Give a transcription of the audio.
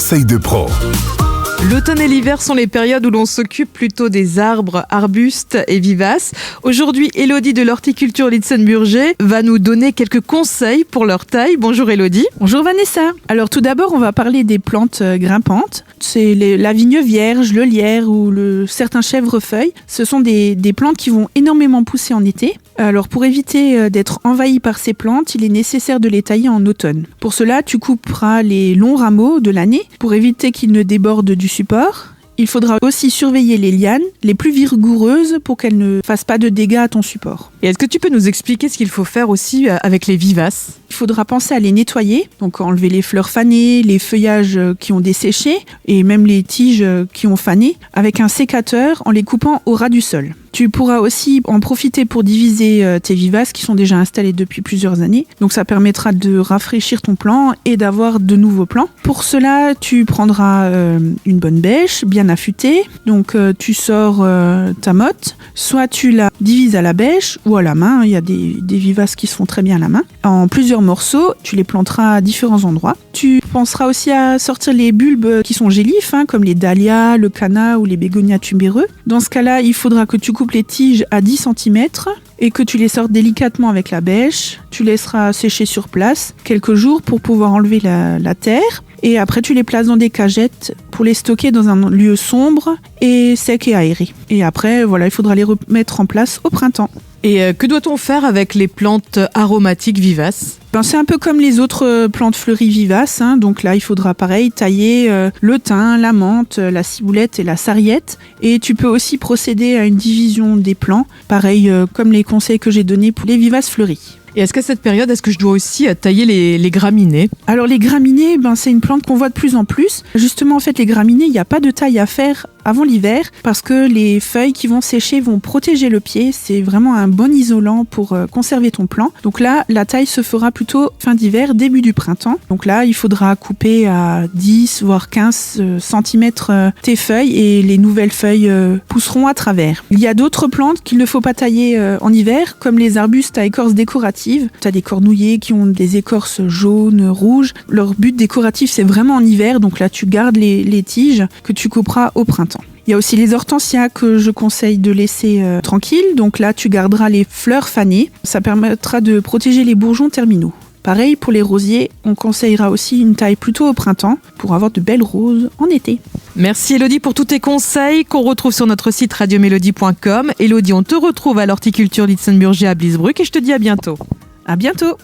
conseils de pro. L'automne et l'hiver sont les périodes où l'on s'occupe plutôt des arbres, arbustes et vivaces. Aujourd'hui, Élodie de l'horticulture Litzenburger va nous donner quelques conseils pour leur taille. Bonjour Élodie. Bonjour Vanessa. Alors tout d'abord, on va parler des plantes grimpantes. C'est la vigne vierge, le lierre ou certains chèvrefeuilles. Ce sont des plantes qui vont énormément pousser en été. Alors pour éviter d'être envahi par ces plantes, il est nécessaire de les tailler en automne. Pour cela, tu couperas les longs rameaux de l'année pour éviter qu'ils ne débordent du support. Il faudra aussi surveiller les lianes les plus vigoureuses pour qu'elles ne fassent pas de dégâts à ton support. Et est-ce que tu peux nous expliquer ce qu'il faut faire aussi avec les vivaces ? Il faudra penser à les nettoyer, donc enlever les fleurs fanées, les feuillages qui ont desséché et même les tiges qui ont fané avec un sécateur en les coupant au ras du sol. Tu pourras aussi en profiter pour diviser tes vivaces qui sont déjà installées depuis plusieurs années. Donc ça permettra de rafraîchir ton plant et d'avoir de nouveaux plants. Pour cela, tu prendras une bonne bêche bien affûtée. Donc tu sors ta motte. Soit tu la divises à la bêche ou à la main. Il y a des vivaces qui se font très bien à la main. En plusieurs morceaux, tu les planteras à différents endroits. Tu penseras aussi à sortir les bulbes qui sont gélifs, comme les dahlias, le canna ou les bégonias tubéreux. Dans ce cas-là, il faudra que tu coupes les tiges à 10 cm et que tu les sortes délicatement avec la bêche. Tu laisseras sécher sur place quelques jours pour pouvoir enlever la terre. Et après, tu les places dans des cagettes pour les stocker dans un lieu sombre et sec et aéré. Et après, voilà, il faudra les remettre en place au printemps. Et que doit-on faire avec les plantes aromatiques vivaces ? C'est un peu comme les autres plantes fleuries vivaces. Donc là, il faudra pareil tailler le thym, la menthe, la ciboulette et la sarriette. Et tu peux aussi procéder à une division des plants, pareil comme les conseils que j'ai donnés pour les vivaces fleuries. Et est-ce qu'à cette période, je dois aussi tailler les graminées ? Alors les graminées, c'est une plante qu'on voit de plus en plus. Justement, en fait, les graminées, il n'y a pas de taille à faire avant l'hiver parce que les feuilles qui vont sécher vont protéger le pied. C'est vraiment un bon isolant pour conserver ton plant. Donc là, la taille se fera plutôt fin d'hiver, début du printemps. Donc là, il faudra couper à 10 voire 15 cm tes feuilles et les nouvelles feuilles pousseront à travers. Il y a d'autres plantes qu'il ne faut pas tailler en hiver, comme les arbustes à écorce décorative. Tu as des cornouillers qui ont des écorces jaunes, rouges. Leur but décoratif, c'est vraiment en hiver. Donc là, tu gardes les tiges que tu couperas au printemps. Il y a aussi les hortensias que je conseille de laisser tranquilles. Donc là, tu garderas les fleurs fanées. Ça permettra de protéger les bourgeons terminaux. Pareil pour les rosiers, on conseillera aussi une taille plutôt au printemps pour avoir de belles roses en été. Merci Élodie pour tous tes conseils qu'on retrouve sur notre site radiomélodie.com. Élodie, on te retrouve à l'horticulture Litzenburger à Bliesbruck et je te dis à bientôt. À bientôt.